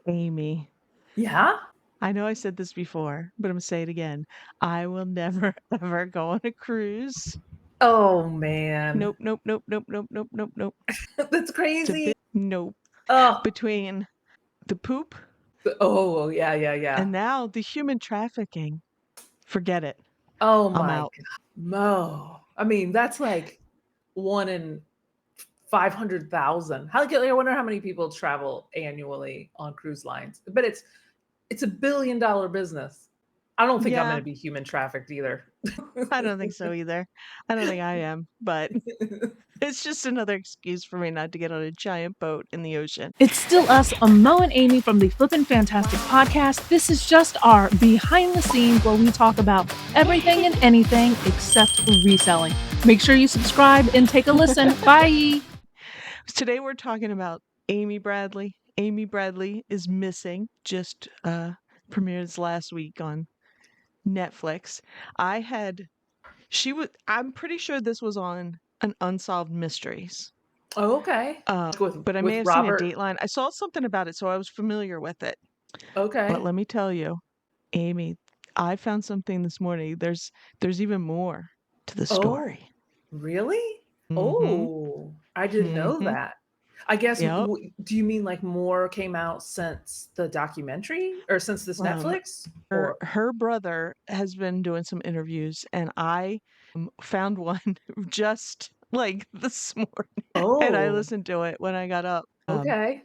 Amy, Yeah? I know I said this before, but I'm gonna say it again. I will never ever go on a cruise. Oh, man. Nope, nope, nope, nope, nope, nope, nope, nope. That's It's a crazy. bit nope. Oh. Between the poop Oh, yeah, yeah, yeah. and now the human trafficking, forget it. Oh I'm my out. god. Mo. I mean, that's like 1 in 500,000. I wonder how many people travel annually on cruise lines. But it's a billion-dollar business. I don't think I'm Yeah, gonna be human trafficked either. I don't think so either. I don't think I am, but it's just another excuse for me not to get on a giant boat in the ocean. It's still us, Mo and Amy from the Flippin' Fantastic podcast. This is just our behind the scenes where we talk about everything and anything except reselling. Make sure you subscribe and take a listen. Bye. Today we're talking about Amy Bradley. Amy Bradley is missing. Just premiered last week on Netflix. I had she was I'm pretty sure this was on an Unsolved Mysteries. Oh, okay. Uh, but I may With have seen a Robert. Dateline. I saw something about it, so I was familiar with it. But Okay. let me tell you, Amy, I found something this morning. There's even more to the Oh, story. really? Mm-hmm. Oh, I didn't know Mm-hmm. that. I guess, Yep. do you mean like more came out since the documentary or since this Um, Netflix? her Or her brother has been doing some interviews, and I found one just like this morning, and I oh, listened to it when I got up. okay.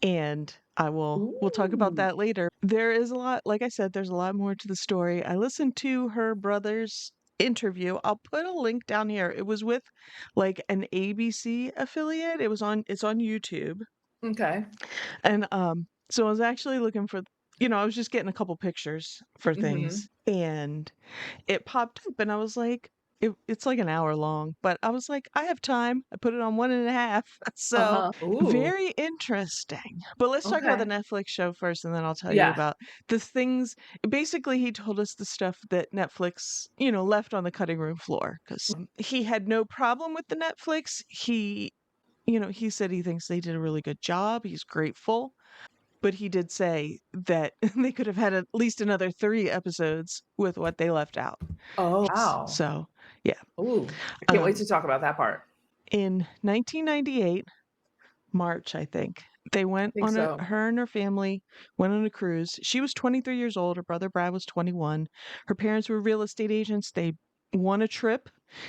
And we'll talk about Ooh. that later. There is a lot, like I said, there's a lot more to the story. I listened to her brother's interview. I'll put a link down here. It was with like an ABC affiliate. It's on YouTube. Okay. And so I was actually looking for, I was just getting a couple pictures for Mhm. things, and it popped up, and I was like, it's like an hour long, but I was like, I have time. I put it on 1.5. So Uh-huh. Ooh. very interesting. But let's talk about the Okay. Netflix show first, and then I'll tell you Yeah. about the things. Basically, he told us the stuff that Netflix, left on the cutting room floor because he had no problem with the Netflix. He said he thinks they did a really good job. He's grateful. But he did say that they could have had at least another 3 episodes with what they left out. Oh, wow. So, yeah. Ooh. I can't wait Um, to talk about that part. in 1998, March, I think, they I went think on so. her and her family went on a cruise. She was 23 years old. Her brother Brad was 21. Her parents were real estate agents. They won a trip,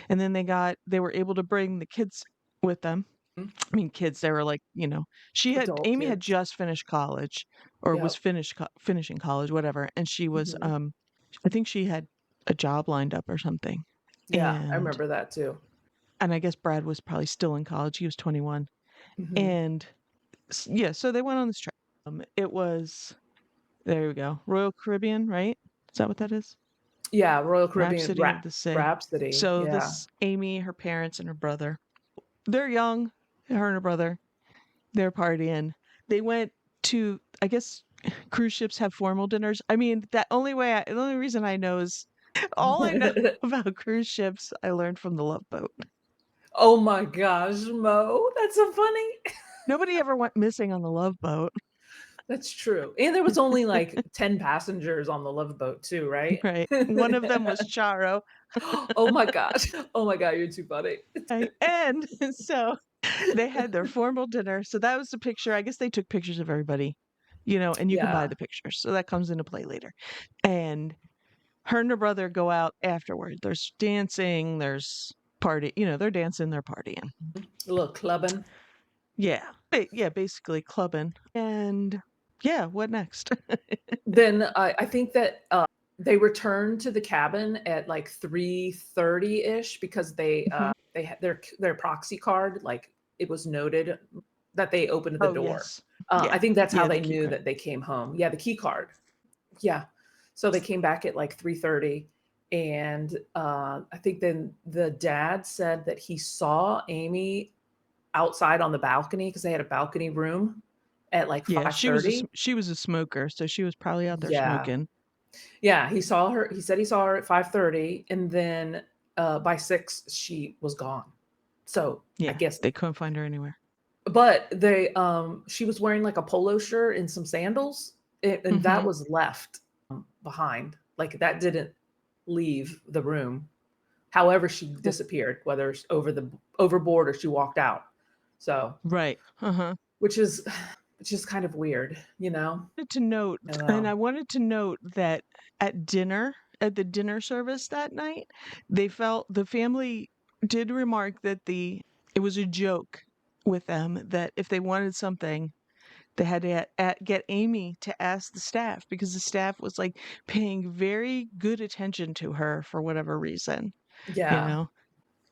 and then they were able to bring the kids with them. Mhm. I mean, kids, they were like, Adult Amy had kids. just finished college or was Yep. finishing college, whatever. And she was, Mhm. I think she had a job lined up or something. Yeah, I And, remember that too. and I guess Brad was probably still in college. He was 21. Mhm. And yeah, so they went on this trip. It was, there we go, Royal Caribbean, right? Is that what that is? Yeah, Royal Caribbean Rhapsody of the Sea. Rhapsody. So Yeah. this Amy, her parents, and her brother, they're young, her and her brother. They're partying. They went to, I guess, cruise ships have formal dinners. I mean, the only reason I know is all I know about cruise ships I learned from The Love Boat. Oh my gosh, Mo, that's so funny. Nobody ever went missing on The Love Boat, That's true. And there was only like 10 passengers on the Love Boat too, right? right? One of them was Charo, Oh my gosh. Oh my god, you're too funny. right? And so they had their formal dinner. So that was the picture. I guess they took pictures of everybody, and you can buy Yeah. the pictures. So that comes into play later. And her and her brother go out afterward. There's dancing, there's party, they're dancing, they're partying. A little clubbing. Yeah. Yeah, basically clubbing. And yeah, what next? Then I think that they returned to the cabin at like 3:30-ish because Mhm. they had their proxy card, like it was noted that they opened the Oh, door. yes. I Yeah. think that's how Yeah, the they key knew card. that they came home. Yeah, the key card. Yeah. So they came back at like 3:30, and I think then the dad said that he saw Amy outside on the balcony because they had a balcony room at like Yeah, 5:30. she was a smoker, so she was probably out there Yeah. smoking. Yeah, he saw her. He said he saw her at 5:30, and then by 6 she was gone. So I Yeah, guess they couldn't find her anywhere. But they she was wearing like a polo shirt and some sandals, and that Mhm. was left behind. Like that didn't leave the room. However, she W disappeared, whether it's overboard or she walked out. So, Right. Uh-huh. which is which is kind of weird, you know? Wanted to note I don't and know. I wanted to note that at dinner, at the dinner service that night, the family did remark that it was a joke with them that if they wanted something, they had to get Amy to ask the staff because the staff was like paying very good attention to her for whatever reason, you Yeah, know?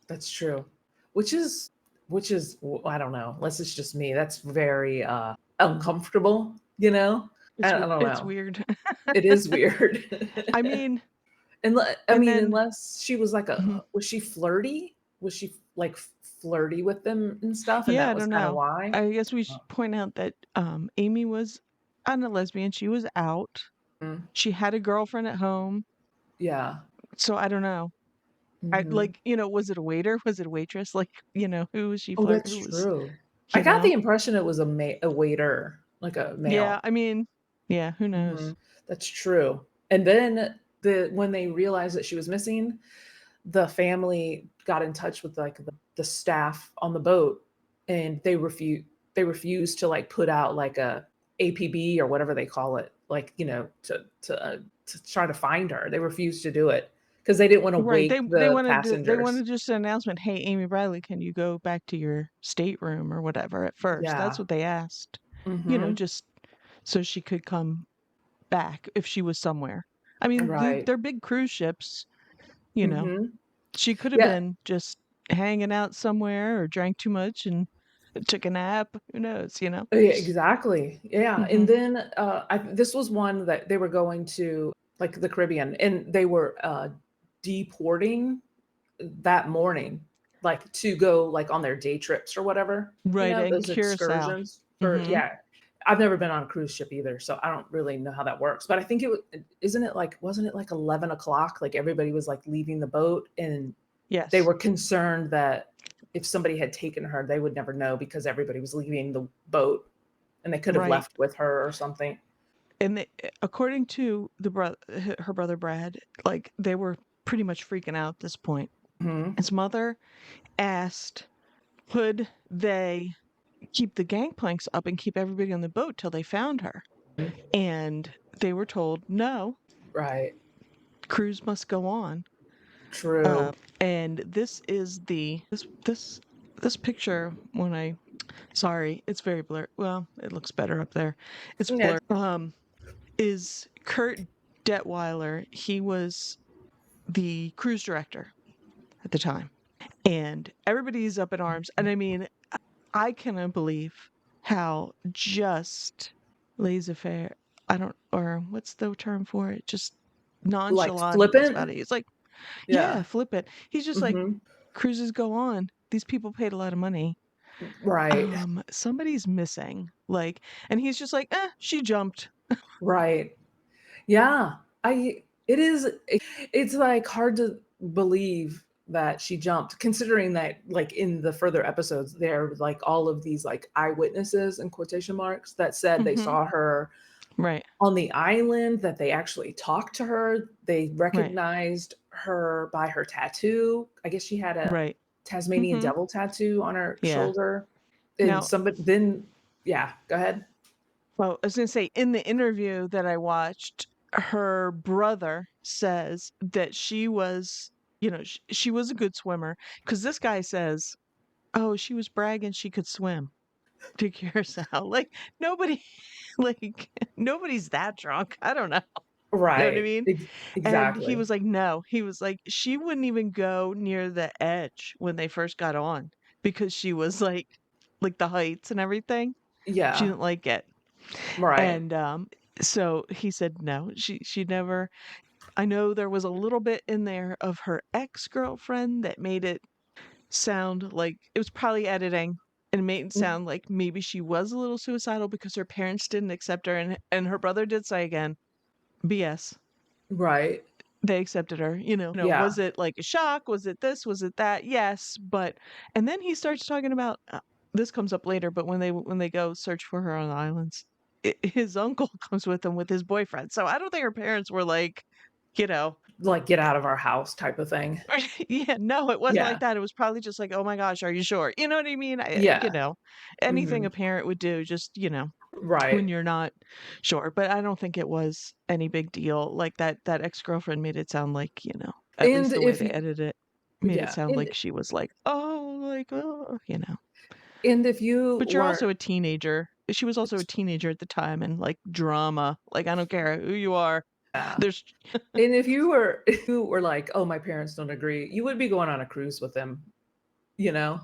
that's true. Which is I don't know. Unless it's just me. That's very uncomfortable, you know? I don't It's know. weird. It is weird. I mean, And I and mean, then unless she was like mhm. was she flirty? Was she like flirty with them and stuff? And Yeah, that I was don't kind of know. why? I guess we Oh, should point out that Amy was not a lesbian. She was out. mm, She had a girlfriend at home. yeah. So I don't know. I Hmm. like, was it a waiter? Was it a waitress? Like, who was she Oh, that's who was, true. I you got the know? impression it was a waiter, like a Yeah, male. I mean, yeah, who knows? Mhm. That's true. And then when they realized that she was missing, the family got in touch with like the staff on the boat, and they refused to like put out like a APB or whatever they call it, like to try to find her. They refused to do it because they didn't want to Right. wake They the wanted passengers. just an announcement, "Hey, Amy Bradley, can you go back to your stateroom or whatever?" At first. That's Yeah. what they asked. Hmm. Just so she could come back if she was somewhere. I mean, Right. they're big cruise ships, you know. Hmm. She could have Yeah. been just hanging out somewhere or drank too much and took a nap. Who knows, you know? Yeah, exactly. Yeah, and Mhm. then, this was one that they were going to, like, the Caribbean, and they were, deporting that morning, like, to go, like, on their day trips or whatever, Right, and those Curacao. excursions for Mhm. yeah. I've never been on a cruise ship either, so I don't really know how that works, but I think isn't it like wasn't it like 11 o'clock? Like, everybody was, like, leaving the boat, and they Yes. were concerned that if somebody had taken her, they would never know because everybody was leaving the boat and they could have Right. left with her or something. And according to her brother Brad, like they were pretty much freaking out at this point. Mhm. His mother asked, could they keep the gangplanks up and keep everybody on the boat till they found her? And they were told, no, Right. cruise must go on. True. And this is this picture when I sorry, it's very blurry. Well, it looks better up there. It's Yeah. blurred. Is Kurt Detweiler. He was the cruise director at the time. And everybody's up in arms. And I mean, I cannot believe how just laissez-faire, I don't, or what's the term for it? Just Like nonchalant he was about flippant? it. He's like, yeah, Yeah. flip it. He's just like, Mhm. cruises go on. These people paid a lot of money. Right. Somebody's missing. Like, and he's just like, she jumped. Right. Yeah. It is it's like hard to believe that she jumped considering that like in the further episodes there are like all of these like eyewitnesses in quotation marks that said they Hmm. saw her Right, on the island, that they actually talked to her. They right, recognized her by her tattoo. I guess she had a right. Tasmanian Hmm. devil tattoo on her Yeah. shoulder. And Now, somebody then yeah, go ahead. well, I was gonna say in the interview that I watched, her brother says that she was, she was a good swimmer because this guy says, "Oh, she was bragging she could swim to Curacao." Like nobody, like nobody's that drunk. I don't know. You know what I Right. mean? And he Exactly. was like, "No." He was like, "She wouldn't even go near the edge when they first got on because she was like the heights and everything. She Yeah. didn't like it." Right. And so he said no, she never. I know there was a little bit in there of her ex-girlfriend that made it sound like it was probably editing and made it Mm, sound like maybe she was a little suicidal because her parents didn't accept her, and her brother did say again, BS. right. They accepted her, Yeah. was it like a shock? Was it this? Was it that? Yes, but and then he starts talking about this comes up later, but when they go search for her on the islands, his uncle comes with him with his boyfriend. So I don't think her parents were like, you know, Like, get out of our house type of thing. yeah, no, it wasn't like Yeah. that. It was probably just like, oh my gosh, are you sure? You know what I mean? Yeah. Anything Mhm. a parent would do, just, when Right. you're not sure. But I don't think it was any big deal. Like that ex-girlfriend made it sound like, at And least the way if they you edited it made it yeah, sound like she was like, oh, like, oh. and if you But you're weren't also a teenager. She was also a teenager at the time and like drama. Like, I don't care who you are. yeah. There's And if you were like, "Oh, my parents don't agree," you would be going on a cruise with them, you know?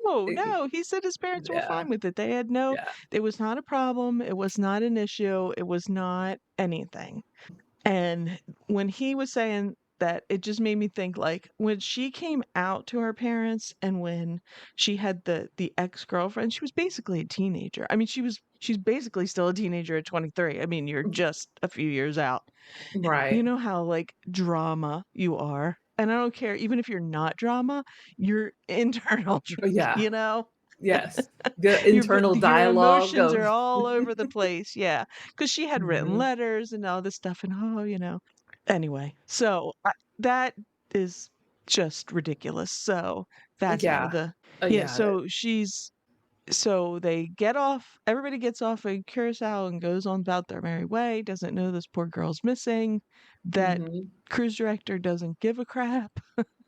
Oh, Y no, he said his parents were Yeah, fine with it. yeah. It was not a problem. It was not an issue. It was not anything. And when he was saying that, it just made me think like when she came out to her parents and when she had the ex-girlfriend, she was basically a teenager. I mean, she's basically still a teenager at 23. I mean, you're just a few years out. You Right. know how like drama you are. And I don't care, even if you're not drama, you're internal, Yeah. you know? Yes. The internal Your dialogue emotions are of all over the place, yeah, because she had written Mhm. letters and all this stuff and, anyway, so, that is just ridiculous, so that's out of Yeah. the yeah, Yeah, that so they get off everybody gets off in Curacao and goes on about their merry way, doesn't know this poor girl's missing, that Mhm. cruise director doesn't give a crap.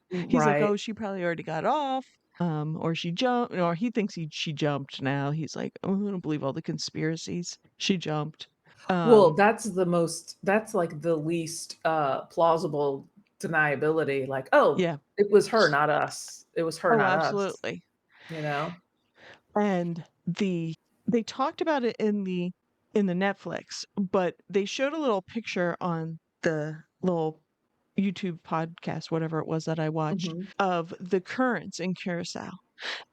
He's like, Right. "Oh, she probably already got off, or she jumped," or he thinks she jumped now. He's like, "Oh, I don't believe all the conspiracies. She jumped." Well, Um, that's like the least, plausible deniability, like, "Oh, yeah. it was her, not us. It was her, Oh, not us." absolutely. You know? And they talked about it in the Netflix, but they showed a little picture on the little YouTube podcast, whatever it was that I watched, Mhm. of the currents in Curacao.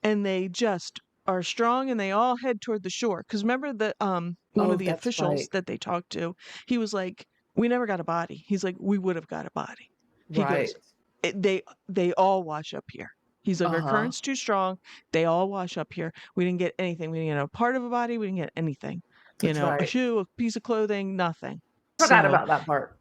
And they just are strong and they all head toward the shore. Because remember one of Oh, the that's officials right. that they talked to, he was like, "We never got a body." He's like, "We would have got a body." He goes, Right. They all wash up here." He's like, "Our Uh-huh. current's too strong. They all wash up here. We didn't get anything. We didn't get a part of a body. We didn't get anything. That's A right. shoe, a piece of clothing, nothing." Forgot So about that part.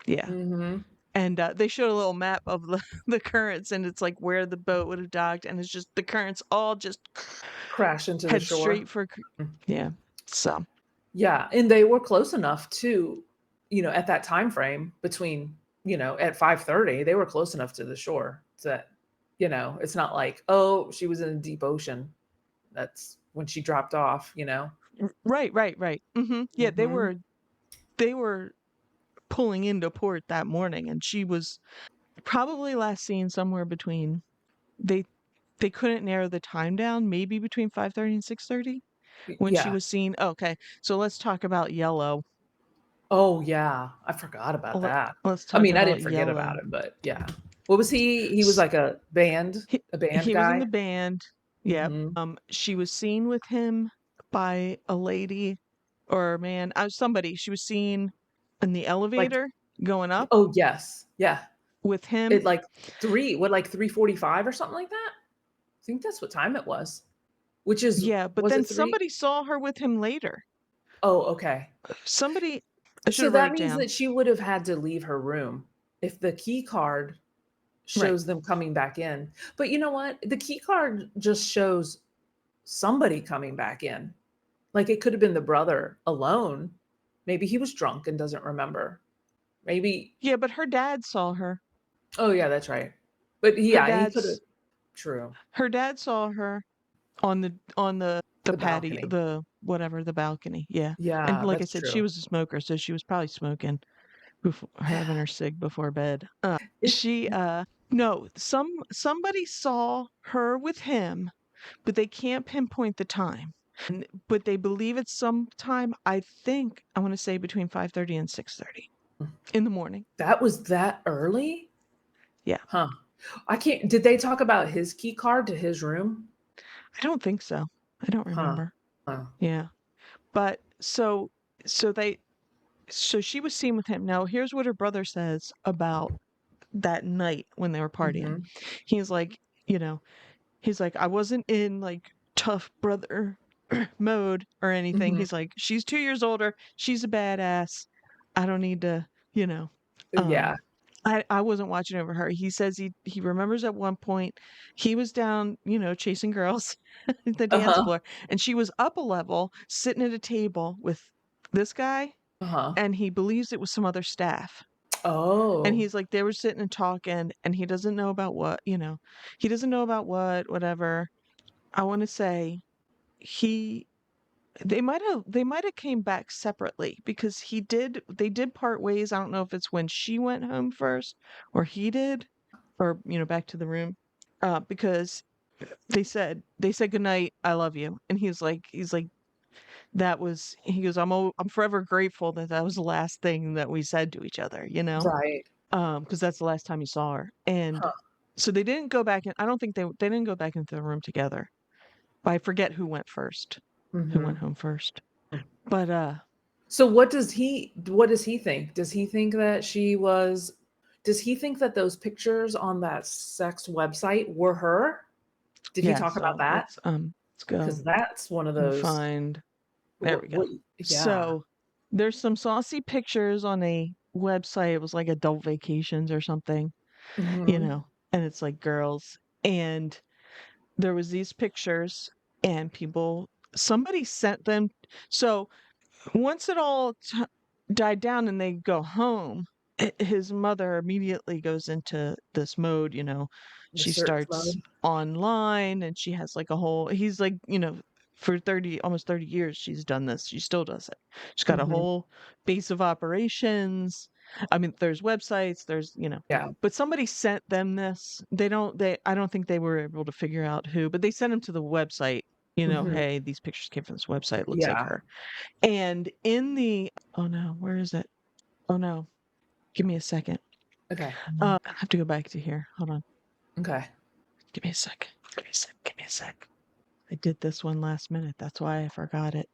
yeah. Mhm. And they showed a little map of the, the currents, and it's like where the boat would have docked, and it's just the currents all just Crash into the head shore. straight for Mm. yeah. So Yeah, and they were close enough to, at that time frame between, at 5:30, they were close enough to the shore that, it's not like, "Oh, she was in a deep ocean." That's when she dropped off, you know? right. Yeah, Mhm. they were pulling into port that morning, and she was probably last seen somewhere between they they couldn't narrow the time down, maybe between 5:30 and 6:30 when she Yeah. was seen. Okay, so let's talk about Yellow. Oh, yeah. I forgot about Let, that. let's I talk mean, I about didn't forget about Yellow. it, but yeah. What was he? He was S- like a band He was in guy? the band. Yep. Mhm. She was seen with him by a lady or a man, somebody. She was seen in the Like, elevator going up oh, yes. Yeah. with him. It like 3:45 or something like that? I think that's what time it Yeah, but was then it 3? somebody saw her with him later. Oh, okay. Somebody, I should So have wrote that it means down. that she would have had to leave her room if the key card Right. shows them coming back in. But you know what? The key card just shows somebody coming back in. Like, it could have been the brother alone. Maybe he was drunk and doesn't remember. Maybe Yeah, but her dad saw her. oh, yeah, that's right. But Her yeah, he coulda dad's true. her dad saw her on the The patio, balcony. the balcony. Yeah. And Yeah, like I that's said, she true. was a smoker, so she was probably smoking before having her cig before bed. It She no, somebody saw her with him, but they can't pinpoint the time. But they believe it's sometime, I think I want to say between 5:30 and 6:30 in the morning. that was that early? Yeah. Huh. I can't did they talk about his key card to his room? I don't think so. I don't Huh. remember. Huh. Yeah. But so they so she was seen with him. Now, here's what her brother says about that night when they were partying. Mhm. He's like, you know, he's like, I wasn't in like tough brother mode or anything. Mhm. He's like, she's 2 years older. She's a badass. I don't need to, you know. Yeah. Um, I wasn't watching over her. He says he remembers at one point he was down, chasing girls at the dance Uh-huh. floor, and she was up a level, sitting at a table with this guy, Uh-huh. and he believes it was some other staff. And Oh. he's like, they were sitting and talking, and he doesn't know about what, he doesn't know about what, whatever. I want to say he they might have came back separately because they did part ways. I don't know if it's when she went home first or he did, or back to the room, because they said goodnight, I love you, and he's like he goes, I'm forever grateful that that was the last thing that we said to each other, Right. because that's the last time you saw her. And Huh. so they didn't go back in. I don't think they didn't go back into the room together. But I forget who went first, who went Mhm. home first. But So what does he think? Does he think that those pictures on that sex website were her? Did he yeah, talk about so that? let's go Because that's one of and those. find, there we What, go. what, yeah. So there's some saucy pictures on a website. It was like adult vacations or something, Hmm. and it's like girls. And there was these pictures, and somebody sent them. So once it all died down and they go home, his mother immediately goes into this mode. The She search starts mode. online, and she has like a whole, he's like, for almost 30 years, she's done this. She still does it. She's got a Hmm. whole base of operations. I mean, there's websites, Yeah. but somebody sent them this. I don't think they were able to figure out who, but they sent them to the website, Hmm. hey, these pictures came from this website. Looks like Yeah. her. And in the oh no, where is it? Oh no, give me a second. Okay. I have to go back to here. Hold on. Okay. Give me a sec. Give me a sec. Give me a sec. I did this one last minute. That's why I forgot it.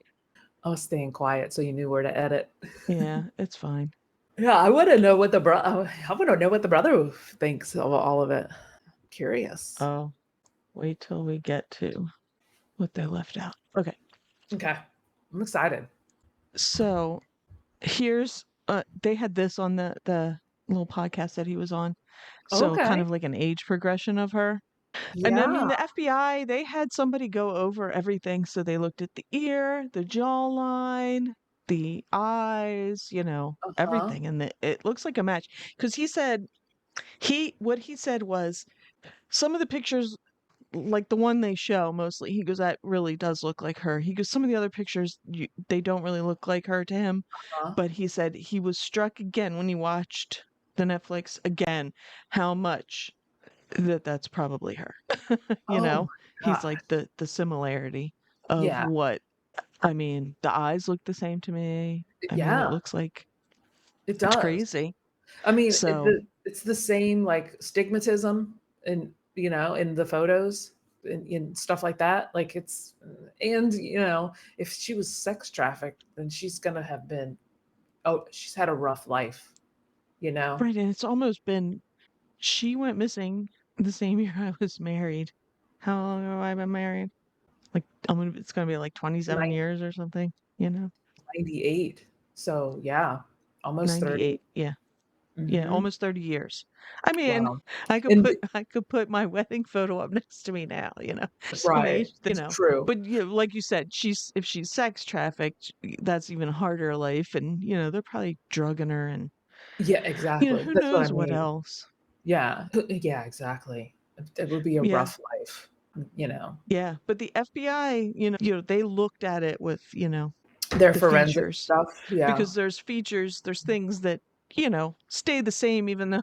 I was staying quiet so you knew where to edit. Yeah, it's fine. Yeah, I want to know what the brother thinks of all of it. Curious. Oh, wait till we get to what they left out. Okay. Okay. I'm excited. So here's they had this on the little podcast that he was on. So kind Okay. of like an age progression of her. And I Yeah. mean, the FBI, they had somebody go over everything. So they looked at the ear, the jawline, the eyes, Uh-huh. everything. And it looks like a match. Because what he said was some of the pictures, like the one they show mostly, he goes, that really does look like her. He goes, some of the other pictures, they don't really look like her to him. Uh-huh. But he said he was struck again when he watched the Netflix again, how much that's probably her. you Oh know, my he's God. like the similarity of Yeah. what, I mean, the eyes look the same to me. I mean, it Yeah, looks like it it's does. crazy. I mean, So, it's the same like stigmatism in the photos and stuff like that. Like and if she was sex trafficked, then she's had a rough life, you know? right. And it's almost been, she went missing the same year I was married. How long have I been married? Like, it's going to be like 27 Nine- years or something. 98. So yeah, almost 30. 98. Yeah. Yeah, Hmm. almost 30 years. I mean, Wow. I could And put my wedding photo up next to me now, some right, age, it's true. but like you said, if she's sex trafficked, that's even harder life. And, they're probably drugging her and, Yeah, exactly. who That's what I knows what mean. else. Yeah. Yeah, exactly. It would be a Yeah. rough life, you know. Yeah. But the FBI, they looked at it with, Their the forensic features, stuff. Yeah. because there's things that, stay the same even though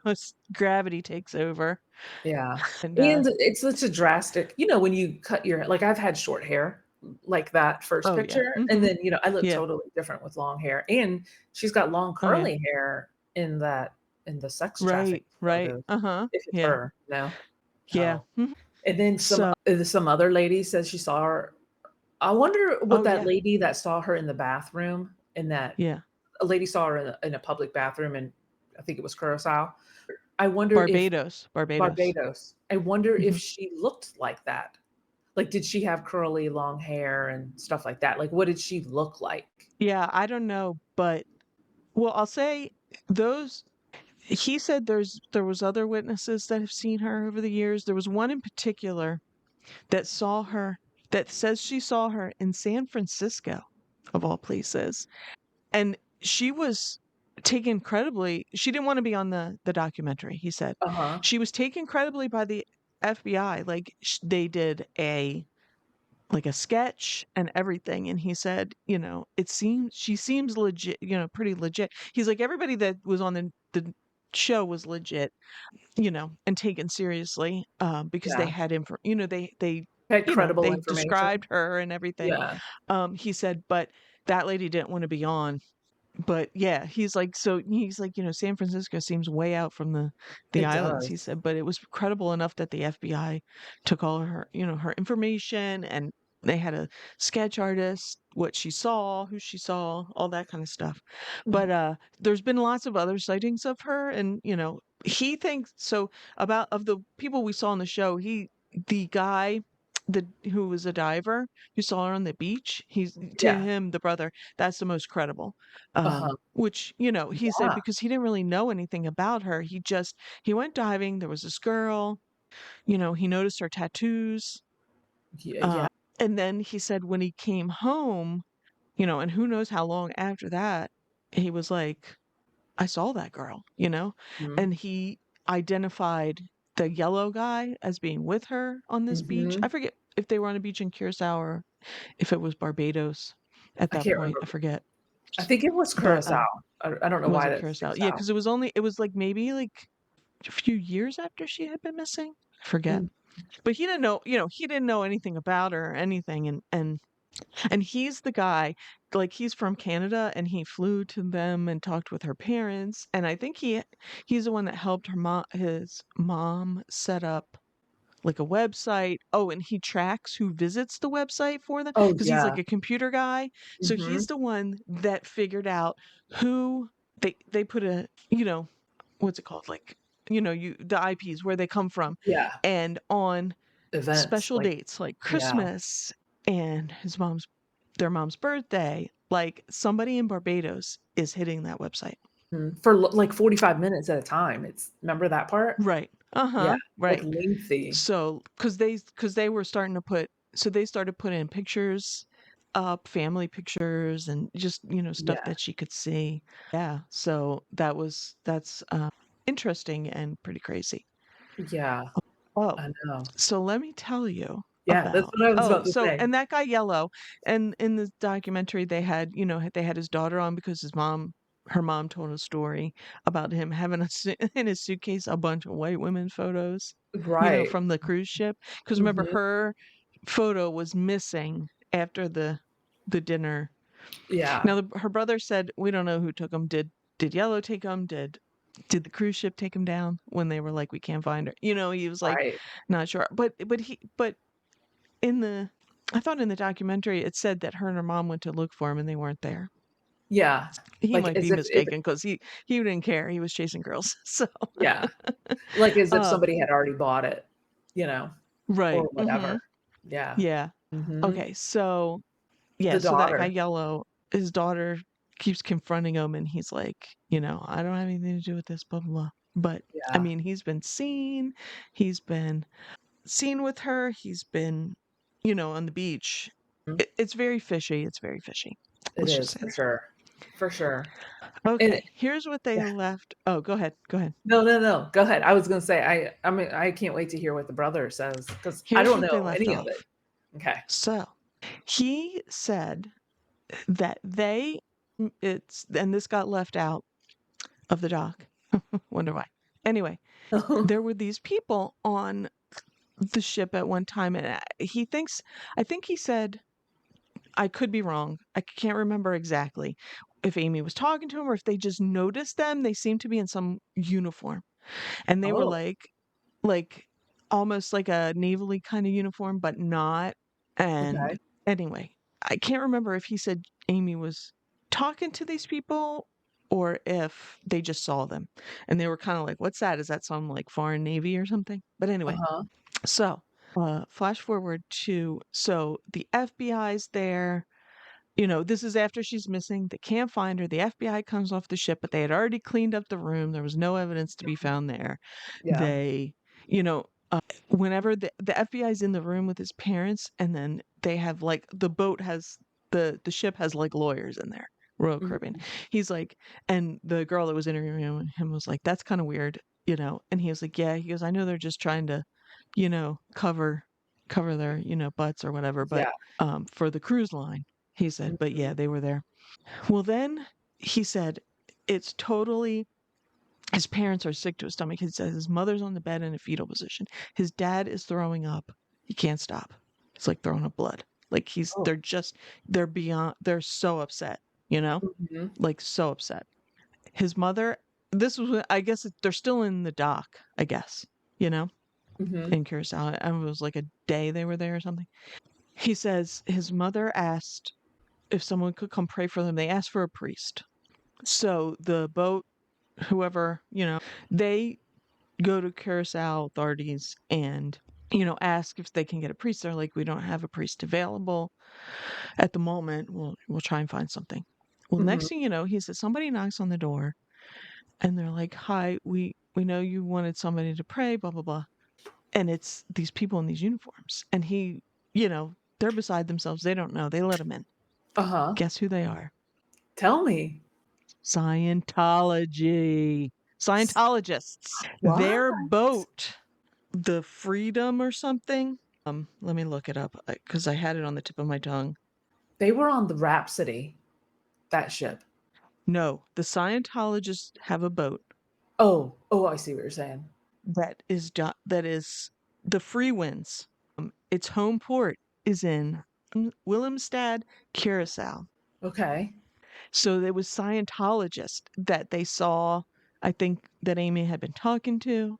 gravity takes over. Yeah. And, And it's such a drastic, when you cut like I've had short hair like that first oh, yeah. picture. And Hmm. then, I look Yeah. totally different with long hair. And she's got long Oh, yeah. curly hair in the sex traffic Right, right. photos, Uh-huh. if it's Yeah. her, Yeah. Oh. Mhm. And then So, some other lady says she saw her. I wonder what oh that yeah. lady that saw her in the bathroom and that Yeah. a lady saw her in a public bathroom, and I think it was Curacao. I wonder if Barbados. Barbados. Barbados. I wonder if Mhm. she looked like that. Like, did she have curly long hair and stuff like that? Like, what did she look like? Yeah, I don't know, but well, I'll say those he said there was other witnesses that have seen her over the years. There was one in particular that saw her that says she saw her in San Francisco, of all places. And she was taken credibly she didn't want to be on the documentary, he said. Uh-huh. She was taken credibly by the FBI. Like they did a sketch and everything, and he said, it seems she seems legit, pretty legit. He's like everybody that was on the show was legit, and taken seriously, because they Yeah. had info, they Had credible they information. described her and everything. Yeah, He said, but that lady didn't want to be on. But yeah, he's like, San Francisco seems way out from the it islands, does. he said, but it was credible enough that the FBI took all of her, her information, and they had a sketch artist, what she saw, who she saw, all that kind of stuff. Mhm. But there's been lots of other sightings of her, and he thinks so. About of the people we saw on the show, the guy who was a diver who saw her on the beach, he's to Yeah. him, the brother, that's the most credible. Uh-huh. Which, he said Yeah. because he didn't really know anything about her. He went diving. There was this girl, he noticed her tattoos. Yeah, Uh, yeah. and then he said when he came home, and who knows how long after that, he was like, I saw that girl, Mhm. and he identified the yellow guy as being with her on this beach. I Mhm. forget if they were on a beach in Curacao or if it was Barbados at I that can't point. I remember. forget. I think it was But Curacao. I don't know was why it that Curacao? sticks Yeah, out. because it was like maybe like a few years after she had been missing. I forget. Mm. But he didn't know, he didn't know anything about her or anything. And he's the guy, like he's from Canada, and he flew to them and talked with her parents. And I think he's the one that helped his mom set up like a website. Oh, and he tracks who visits the website for them Oh, because he's yeah. like a computer guy. So Mhm. he's the one that figured out who they put what's it called? Like, the IPs where they come from. Yeah. And on Events, special like, dates like yeah. Christmas and their mom's birthday, like somebody in Barbados is hitting that website. Mhm. For like 45 minutes at a time. It's remember that part? Right. Yeah. Uh-huh. Like Right. lengthy. So, because they were starting to they started putting in pictures up, family pictures, and just, stuff Yeah. that she could see. Yeah. So that's interesting and pretty crazy. Yeah. Oh, I know. so let me tell you Yeah, that's about what I was oh, about to so say. and that guy Yellow, and in the documentary they had, they had his daughter on because her mom told a story about him having in his suitcase a bunch of white women photos, Right. from the cruise ship. Because remember, Mhm. her photo was missing after the dinner. Yeah. Now her brother said we don't know who took them. Did Yellow take them? Did the cruise ship take him down when they were like we can't find her? He was like Right. not sure. But in the I thought in the documentary it said that her and her mom went to look for him and they weren't there. Yeah. He Like might as be if mistaken because he didn't care. He was chasing girls. So yeah. Like as if um somebody had already bought it, you know, or right. whatever. Yeah. Yeah. Mhm. Okay. So yeah, The so that guy daughter. Yellow, his daughter keeps confronting him and he's like, I don't have anything to do with this, blah blah blah. But I Yeah. mean, he's been seen with her, he's been, on the beach. Mhm. It's very fishy. It's very fishy. It Let's just is say for that. sure. For sure. And Okay, here's what they yeah. left. Oh, go ahead. Go ahead. No, no, no. Go ahead. I was gonna say I mean I can't wait to hear what the brother says because I Here's don't what they know left any of off. it. Okay. So he said that and this got left out of the doc. Wonder why. Anyway, there were these people on the ship at one time, and I think he said, I could be wrong. I can't remember exactly if Amy was talking to him or if they just noticed them. They seemed to be in some uniform, and they were Oh, like almost like a navally kind of uniform, but not. And okay. anyway, I can't remember if he said Amy was talking to these people or if they just saw them and they were kind of like, what's that? Is that some like foreign navy or something? But anyway, Uh-huh. so Flash forward to, so the FBI's there. This is after she's missing. They can't find her. The FBI comes off the ship, but they had already cleaned up the room. There was no evidence to be found there. Yeah. They, you know, whenever the FBI's in the room with his parents, and then they have like the boat has the ship has like lawyers in there, Royal Caribbean. Mhm. He's like, and the girl that was interviewing him was like, "That's kind of weird." And he was like, "Yeah." He goes, "I know they're just trying to, cover their butts or whatever, but Yeah. for the cruise line." He said, "But Mhm. yeah, they were there." Well, then he said, it's totally, his parents are sick to his stomach. He says his mother's on the bed in a fetal position. His dad is throwing up. He can't stop. It's like throwing up blood. Like Oh. they're so upset, you know, Mhm. like so upset. His mother, this was, I guess they're still in the dock, I guess, you know, Mhm. in Curacao. It was like a day they were there or something. He says his mother asked if someone could come pray for them. They asked for a priest. So the boat, whoever, they go to Curacao authorities and, ask if they can get a priest. They're like, "We don't have a priest available at the moment. We'll try and find something." Well, Mhm. next thing you know, he says somebody knocks on the door and they're like, "Hi, we know you wanted somebody to pray, blah blah blah." And it's these people in these uniforms. And they're beside themselves. They don't know. They let him in. Uh-huh. Guess who they are? Tell me. Scientology. S Scientologists. What? Their boat, the Freedom or something. Let me look it up because I had it on the tip of my tongue. They were on the Rhapsody, that ship. No, the Scientologists have a boat Oh, I see what you're saying. that is the Free Winds. Its home port is in Willemstad, Curacao. Okay. So there was Scientologists that they saw, I think, that Amy had been talking to,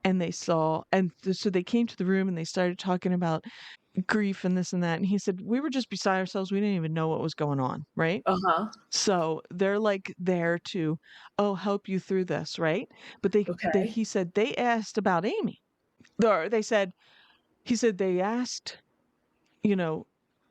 and they saw, and so they came to the room and they started talking about grief and this and that. And he said, "We were just beside ourselves. We didn't even know what was going on." Right. Uh-huh. So they're like there to, oh, help you through this. Right. But Okay. he said they asked about Amy. Or he said they asked, you know,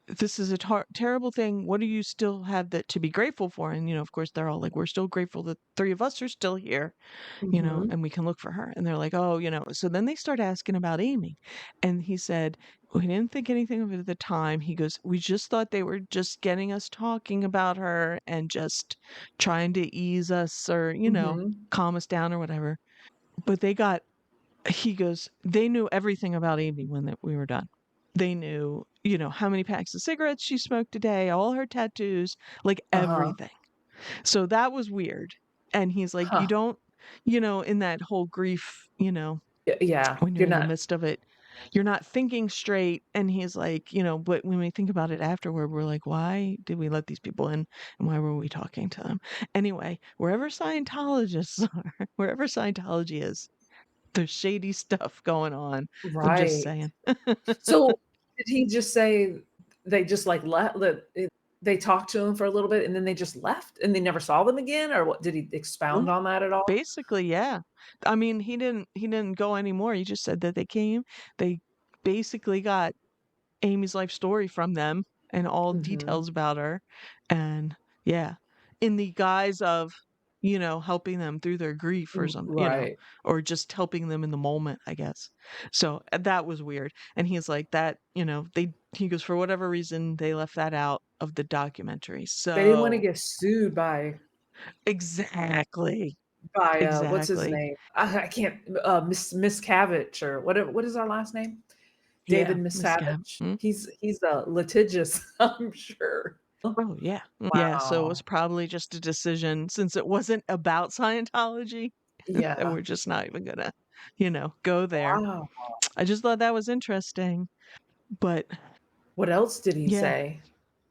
this is a terrible thing. What do you still have that to be grateful for? And, of course, they're all like, we're still grateful that three of us are still here, Mhm. and we can look for her. And they're like, oh, so then they start asking about Amy. And he said, we didn't think anything of it at the time. He goes, we just thought they were just getting us talking about her and just trying to ease us or, Mhm. calm us down or whatever. But he goes, they knew everything about Amy when we were done. They knew, how many packs of cigarettes she smoked a day, all her tattoos, like Uh-huh. everything. So that was weird. And he's like, you Huh. don't, in that whole grief, Yeah. when you're You're in the not midst of it, you're not thinking straight. And he's like, but when we think about it afterward, we're like, why did we let these people in? And why were we talking to them? Anyway, wherever Scientologists are, wherever Scientology is, there's shady stuff going on. I'm just right. saying. So, did he just say they just, like, they talked to him for a little bit and then they just left and they never saw them again, or what? Did he Mm, expound on that at all? basically, yeah. I mean, he didn't go anymore. He just said that they came, they basically got Amy's life story from them and all Mhm. details about her. And yeah, in the guise of, helping them through their grief or something, Right. or just helping them in the moment, I guess. So that was weird. And he's like that, he goes, for whatever reason, they left that out of the documentary. They didn't wanna So get sued exactly. what's his Exactly. name? I can't, Miscavige, or what is our last name? David Yeah, Miss Gab. Miscavige. He's, litigious, I'm sure. Oh, yeah. Yeah, so it was Wow. probably just a decision since it wasn't about Scientology that Yeah. we're just not even gonna, go there. Wow. I just thought that was interesting. But What else did he yeah, say?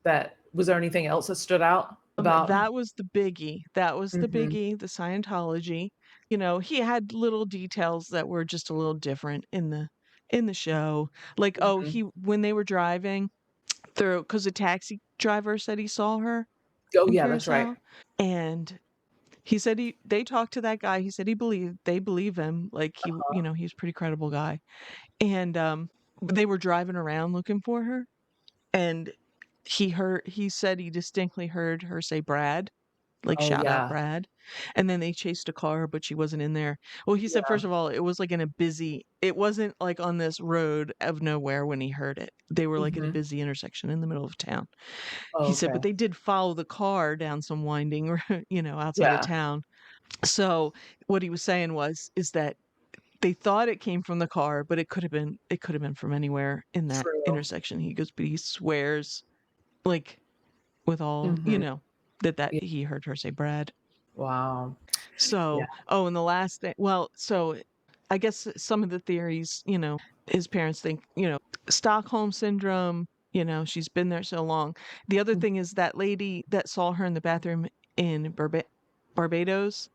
That was there anything else that stood out about that was the biggie. That was the Mhm, biggie, the Scientology. He had little details that were just a little different in the show. Like, oh, mhm. when they were driving through, because the taxi driver said he saw her Oh, in yeah, that's right. Curacao, and he said they talked to that guy. He said they believe him. Like, Uh-huh. he's a pretty credible guy. And they were driving around looking for her, and he said he distinctly heard her say Brad, like Oh shout out yeah, Brad. And then they chased a car, but she wasn't in there. Well, he said, yeah. first of all, it was like in a busy, it wasn't like on this road of nowhere when he heard it. They were like at a Hmm. busy intersection in the middle of town. He said, Okay. but they did follow the car down some winding, outside of Yeah. town. So what he was saying is that they thought it came from the car, but it could have been from anywhere in that True. intersection. He goes, but he swears, like with all, Hmm. that Yeah. he heard her say Brad. Wow. Yeah. So, oh, and the last thing, well, so I guess some of the theories, his parents think, Stockholm syndrome, she's been there so long. The other Mm. thing is that lady that saw her in the bathroom in Barbados,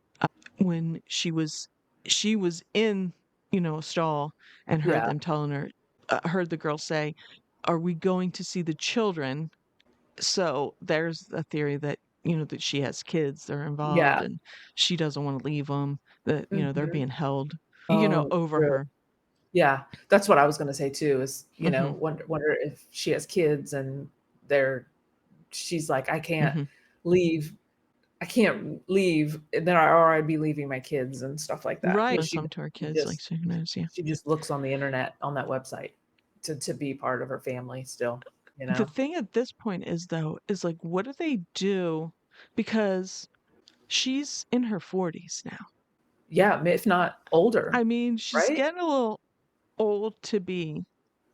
when she was in, a stall, and heard Yeah. them telling her, heard the girl say, "Are we going to see the children?" So there's a theory that, that she has kids that are involved, Yeah. and she doesn't want to leave them, that, they're Hmm. being held, Oh, over true. her. Yeah, that's what I was gonna say too, is, Hmm. wonder if she has kids and they're she's like, Hmm. I can't leave, and then or I'd be leaving my kids and stuff like that. Right. But And some to her she kids, like, just so who knows? Yeah. she just looks on the internet on that website to be part of her family still, you The know? thing at this point is, though, is like, what do they do? Because she's in her 40s now. Yeah, if not older, I mean, she's right? getting a little old to be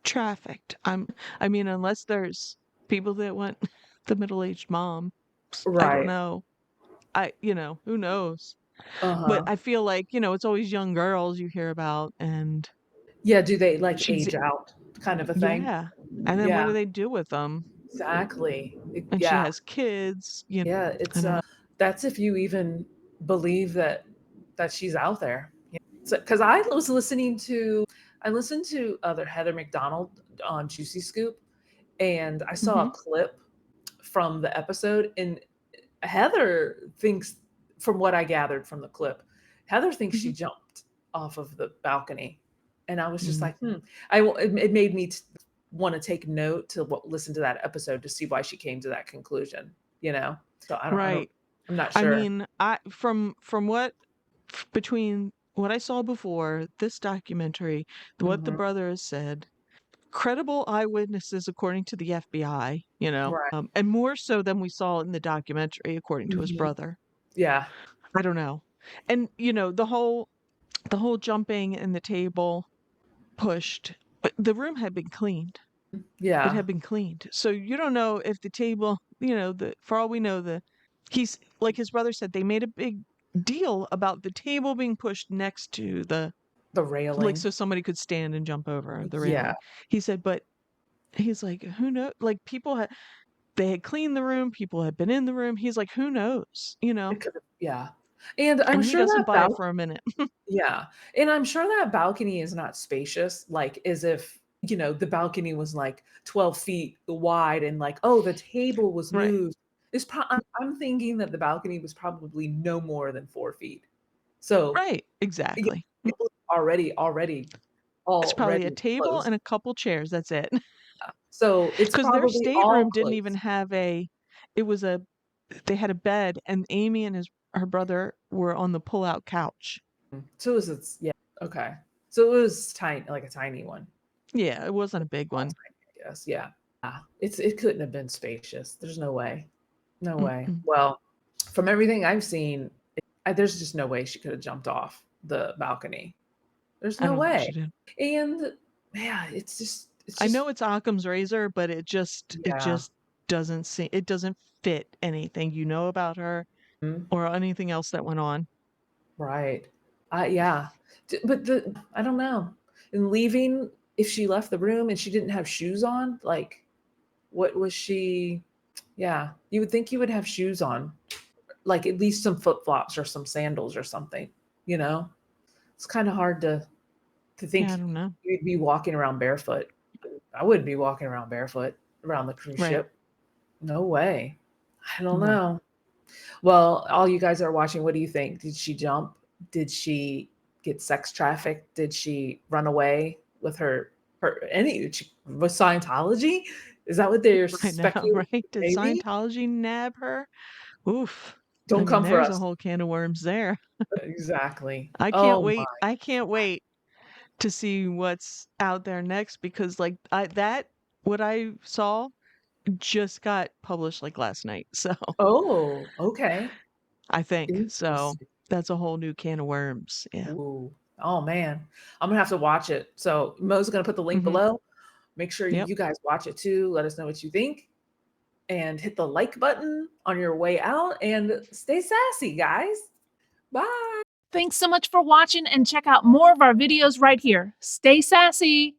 trafficked. I mean, unless there's people that want the middle-aged mom. I don't Right. know. Who knows? But Uh-huh. I feel like, it's always young girls you hear about, and Yeah, do they, like, she's age out kind of a thing? yeah. And then what Yeah, do they do with them? exactly. And she Yeah. has kids, Yeah, I don't know. that's if you even believe that she's out there. Yeah. So, because I listened to other Heather McDonald on Juicy Scoop, and I saw a Mhm. clip from the episode, and Heather thinks, from what I gathered from the clip, Heather thinks she Mhm. jumped off of the balcony, and I was just Mhm. like, it made me want to take note to listen to that episode to see why she came to that conclusion. So Right. I'm not I sure. mean, from what between what I saw before this documentary, what the Hmm. brother has said, credible eyewitnesses according to the FBI, Right. and more so than we saw in the documentary according to his Hmm. brother. Yeah. I don't know. And the whole jumping and the table pushed, but the room had been cleaned. It Yeah. had been cleaned. So you don't know if the table, for all we know, he's like his brother said, they made a big deal about the table being pushed next to The like, railing. so somebody could stand and jump over the Yeah. railing. He said, but he's like, who knows? Like, they had cleaned the room, people had been in the room. He's like, who knows? It could have, yeah. And I'm And he sure doesn't that buy it for a minute. yeah. And I'm sure that balcony is not spacious, like as if, the balcony was like 12 feet wide and like, oh, the table was Right. moved. I'm thinking that the balcony was probably no more than 4 feet. So Right. yeah, Exactly. it was It's probably a already table closed. and a couple chairs. That's it. So it's Because their probably all stateroom didn't even closed. have it was they had a bed, and Amy and her brother were on the pull-out couch. So it's yeah, okay. So it was tiny, like a tiny one. Yeah, it wasn't a big Small one. tiny, I guess. Yeah. It couldn't have been spacious. There's no way. No way. Mm-mm. Well, from everything I've seen, there's just no way she could have jumped off the balcony. There's I no don't think way. she did. And yeah, it's I know just it's Occam's razor, but it yeah. just it doesn't fit anything you know about her Mhm. or anything else that went on. Right. Yeah. But I don't know. And leaving, if she left the room and she didn't have shoes on, like what was she? Yeah, you would think you would have shoes on, like at least some flip flops or some sandals or something. You know, it's kind of hard to Yeah, I think don't know. you'd be walking around barefoot. I wouldn't be walking around barefoot around the cruise Right. ship. No way. I don't No. know. Well, all you guys are watching, what do you think? Did she jump? Did she get sex trafficked? Did she run away with her with Scientology? Is that what they're I know, speculating? right? Did Maybe. Scientology nab her? Oof. I Don't mean, come for there's a us. whole can of worms there. Exactly. I can't Oh my. wait. I can't wait to see what's out there next because like what I saw just got published like last night. So Oh, okay. I think so. Interesting. That's a whole new can of worms. Yeah. Ooh. Oh man. I'm gonna have to watch it. So Mo's gonna put the link Hmm. below. Make sure Yep. you guys watch it too. Let us know what you think. And hit the like button on your way out and stay sassy, guys. Bye. Thanks so much for watching, and check out more of our videos right here. Stay sassy.